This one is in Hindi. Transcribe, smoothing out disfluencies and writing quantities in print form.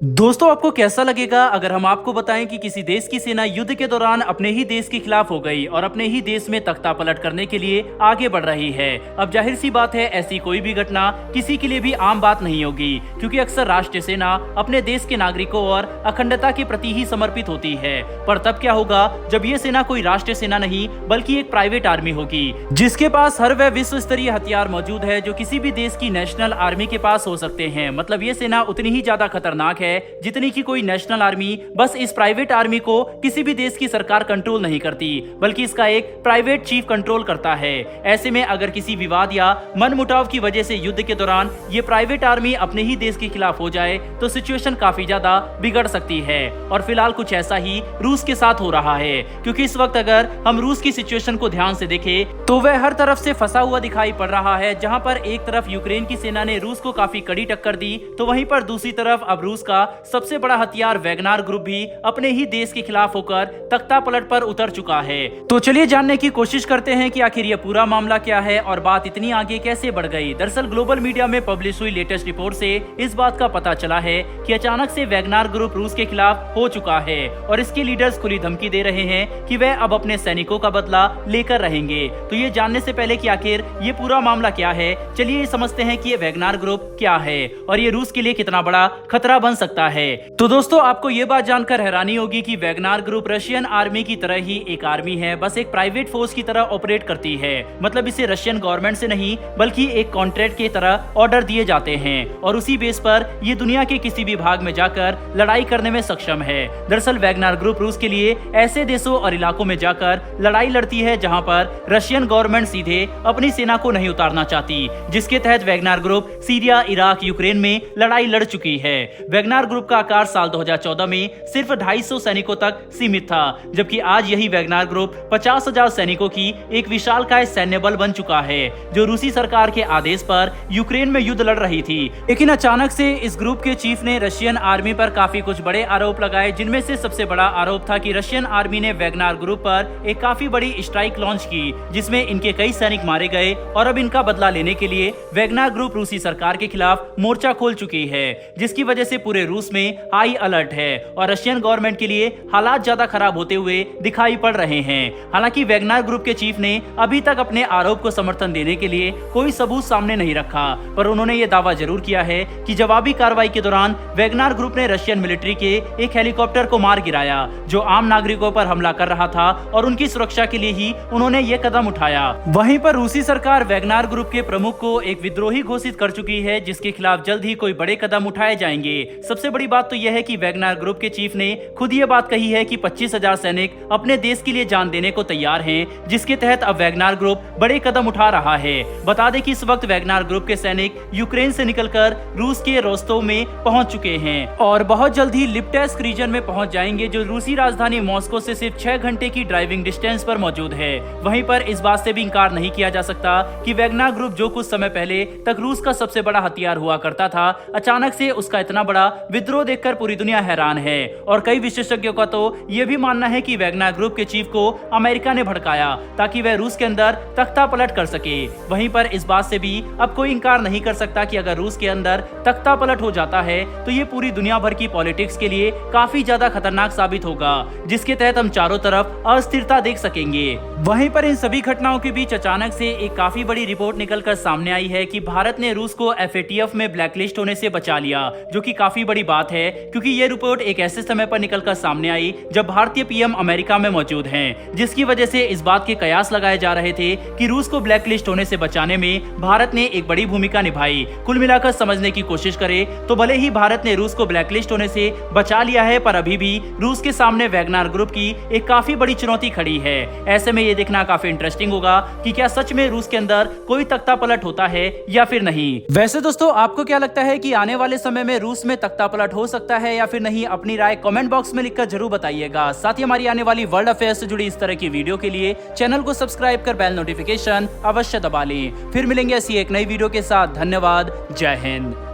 दोस्तों, आपको कैसा लगेगा अगर हम आपको बताएं कि किसी देश की सेना युद्ध के दौरान अपने ही देश के खिलाफ हो गई और अपने ही देश में तख्ता पलट करने के लिए आगे बढ़ रही है। अब जाहिर सी बात है, ऐसी कोई भी घटना किसी के लिए भी आम बात नहीं होगी, क्योंकि अक्सर राष्ट्रीय सेना अपने देश के नागरिकों और अखंडता के प्रति ही समर्पित होती है। पर तब क्या होगा जब ये सेना कोई राष्ट्रीय सेना नहीं बल्कि एक प्राइवेट आर्मी होगी, जिसके पास हर वह विश्व स्तरीय हथियार मौजूद है जो किसी भी देश की नेशनल आर्मी के पास हो सकते हैं। मतलब ये सेना उतनी ही ज्यादा खतरनाक है जितनी की कोई नेशनल आर्मी। बस इस प्राइवेट आर्मी को किसी भी देश की सरकार कंट्रोल नहीं करती, बल्कि इसका एक प्राइवेट चीफ कंट्रोल करता है। ऐसे में अगर किसी विवाद या मनमुटाव की वजह से युद्ध के दौरान ये प्राइवेट आर्मी अपने ही देश के खिलाफ हो जाए तो सिचुएशन काफी ज्यादा बिगड़ सकती है। और फिलहाल कुछ ऐसा ही रूस के साथ हो रहा है, क्योंकि इस वक्त अगर हम रूस की सिचुएशन को ध्यान से देखें तो वह हर तरफ से फंसा हुआ दिखाई पड़ रहा है। जहां पर एक तरफ यूक्रेन की सेना ने रूस को काफी कड़ी टक्कर दी, तो वहीं पर दूसरी तरफ अब रूस का सबसे बड़ा हथियार वैगनार ग्रुप भी अपने ही देश के खिलाफ होकर तख्ता पलट पर उतर चुका है। तो चलिए जानने की कोशिश करते हैं कि आखिर यह पूरा मामला क्या है और बात इतनी आगे कैसे बढ़ गई। दरअसल ग्लोबल मीडिया में पब्लिश हुई लेटेस्ट रिपोर्ट से इस बात का पता चला है कि अचानक से वैगनार ग्रुप रूस के खिलाफ हो चुका है और इसके लीडर्स खुली धमकी दे रहे हैं कि वह अब अपने सैनिकों का बदला लेकर रहेंगे। तो ये जानने से पहले कि आखिर ये पूरा मामला क्या है, चलिए समझते हैं कि ये वैगनार ग्रुप क्या है और ये रूस के लिए कितना बड़ा खतरा बन सकता है। तो दोस्तों, आपको ये बात जानकर हैरानी होगी कि वैगनार ग्रुप रशियन आर्मी की तरह ही एक आर्मी है, बस एक प्राइवेट फोर्स की तरह ऑपरेट करती है। मतलब इसे रशियन गवर्नमेंट से नहीं बल्कि एक कॉन्ट्रैक्ट की तरह ऑर्डर दिए जाते हैं और उसी बेस पर ये दुनिया के किसी भी भाग में जाकर लड़ाई करने में सक्षम है। दरअसल वैगनार ग्रुप रूस के लिए ऐसे देशों और इलाकों में जाकर लड़ाई लड़ती है जहां पर रशियन गवर्नमेंट सीधे अपनी सेना को नहीं उतारना चाहती, जिसके तहत Wagner group Syria, Iraq, Ukraine में लड़ाई लड़ चुकी है। वैगनार ग्रुप का आकार साल 2014 में सिर्फ 250 सैनिकों तक सीमित था, जबकि आज यही वैगनार ग्रुप 50,000 सैनिकों की एक विशालकाय सैन्य बल बन चुका है, जो रूसी सरकार के आदेश पर यूक्रेन में युद्ध लड़ रही थी। लेकिन अचानक से इस ग्रुप के चीफ ने रशियन आर्मी पर काफी कुछ बड़े आरोप लगाए, जिनमें से सबसे बड़ा आरोप था कि रशियन आर्मी ने वैगनार ग्रुप पर एक काफी बड़ी स्ट्राइक लॉन्च की, जिसमें इनके कई सैनिक मारे गए और अब इनका बदला लेने के लिए वैगनार ग्रुप रूसी सरकार के खिलाफ मोर्चा खोल चुकी है, जिसकी वजह से पूरे रूस में हाई अलर्ट है और रशियन गवर्नमेंट के लिए हालात ज्यादा खराब होते हुए दिखाई पड़ रहे हैं। हालांकि वैगनार ग्रुप के चीफ ने अभी तक अपने आरोप को समर्थन देने के लिए कोई सबूत सामने नहीं रखा, पर उन्होंने ये दावा जरूर किया है कि जवाबी कार्रवाई के दौरान वैगनार ग्रुप ने रशियन मिलिट्री के एक हेलीकॉप्टर को मार गिराया, जो आम नागरिकों पर हमला कर रहा था, और उनकी सुरक्षा के लिए ही उन्होंने ये कदम उठाया। वहीं पर रूसी सरकार वैगनार ग्रुप के प्रमुख को एक विद्रोही घोषित कर चुकी है, जिसके खिलाफ जल्द ही कोई बड़े कदम उठाए जाएंगे। सबसे बड़ी बात तो यह है कि वैगनार ग्रुप के चीफ ने खुद ये बात कही है कि 25,000 सैनिक अपने देश के लिए जान देने को तैयार हैं, जिसके तहत अब वैगनार ग्रुप बड़े कदम उठा रहा है। बता दें कि इस वक्त वैगनार ग्रुप के सैनिक यूक्रेन से निकलकर रूस के रोस्तोव में पहुंच चुके हैं और बहुत जल्द ही लिप्टेस्क रीजन में पहुंच जाएंगे, जो रूसी राजधानी मॉस्को से सिर्फ 6 घंटे की ड्राइविंग डिस्टेंस पर मौजूद है। वहीं पर इस बात से भी इंकार नहीं किया जा सकता कि वैगनार ग्रुप, जो कुछ समय पहले तक रूस का सबसे बड़ा हथियार हुआ करता था, अचानक से उसका इतना बड़ा विद्रोह देखकर पूरी दुनिया हैरान है। और कई विशेषज्ञों का तो यह भी मानना है कि वैगनार ग्रुप के चीफ को अमेरिका ने भड़काया ताकि वह रूस के अंदर तख्ता पलट कर सके। वहीं पर इस बात से भी अब कोई इंकार नहीं कर सकता कि अगर रूस के अंदर तख्ता पलट हो जाता है तो ये पूरी दुनिया भर की पॉलिटिक्स के लिए काफी ज्यादा खतरनाक साबित होगा, जिसके तहत हम चारों तरफ अस्थिरता देख सकेंगे। वहीं पर इन सभी घटनाओं के बीच अचानक से एक काफी बड़ी रिपोर्ट निकलकर सामने आई है कि भारत ने रूस को FATF में ब्लैकलिस्ट होने से बचा लिया, जो कि काफी बड़ी बात है, क्योंकि ये रिपोर्ट एक ऐसे समय पर निकलकर सामने आई जब भारतीय PM अमेरिका में मौजूद हैं, जिसकी वजह से इस बात के कयास लगाए जा रहे थे कि रूस को ब्लैकलिस्ट होने से बचाने में भारत ने एक बड़ी भूमिका निभाई। कुल मिलाकर समझने की कोशिश करें तो भले ही भारत ने रूस को ब्लैकलिस्ट होने से बचा लिया है, पर अभी भी रूस के सामने वैगनार ग्रुप की एक काफी बड़ी चुनौती खड़ी है। ऐसे में ये देखना काफी इंटरेस्टिंग होगा कि क्या सच में रूस के अंदर कोई तख्ता पलट होता है या फिर नहीं। वैसे दोस्तों, आपको क्या लगता है कि आने वाले समय में रूस में तख्ता पलट हो सकता है या फिर नहीं? अपनी राय कमेंट बॉक्स में लिखकर जरूर बताइएगा। साथ ही हमारी आने वाली वर्ल्ड अफेयर्स से जुड़ी इस तरह की वीडियो के लिए चैनल को सब्सक्राइब कर बेल नोटिफिकेशन अवश्य दबा लें। फिर मिलेंगे ऐसी एक नई वीडियो के साथ। धन्यवाद। जय हिंद।